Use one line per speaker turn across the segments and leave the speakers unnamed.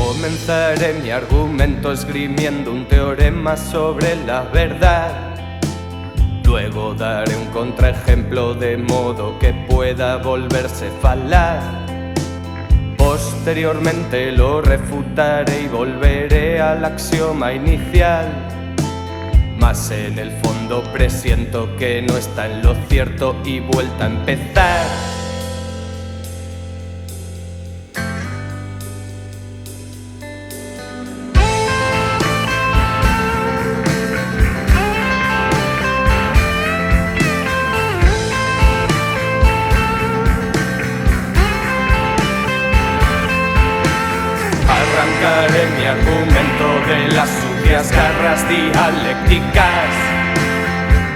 Comenzaré mi argumento esgrimiendo un teorema sobre la verdad. Luego daré un contraejemplo de modo que pueda volverse falaz. Posteriormente lo refutaré y volveré al axioma inicial. Mas en el fondo presiento que no está en lo cierto y vuelta a empezar. Arrancaré mi argumento de las sucias garras dialécticas.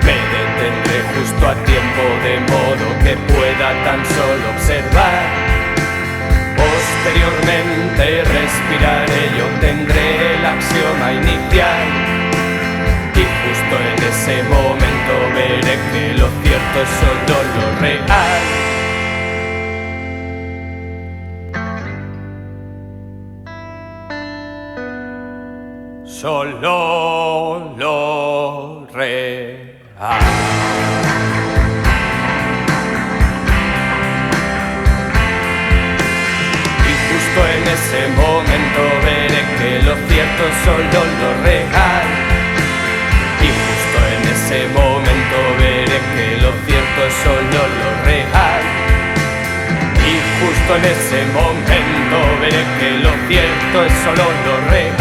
Me detendré justo a tiempo de modo que pueda tan solo observar. Posteriormente respiraré y obtendré el axioma inicial. Y justo en ese momento veré que lo cierto es solo lo real. Solo lo real. Y justo en ese momento veré que lo cierto es solo lo real. Y justo en ese momento veré que lo cierto es solo lo real. Y justo en ese momento veré que lo cierto es solo lo real.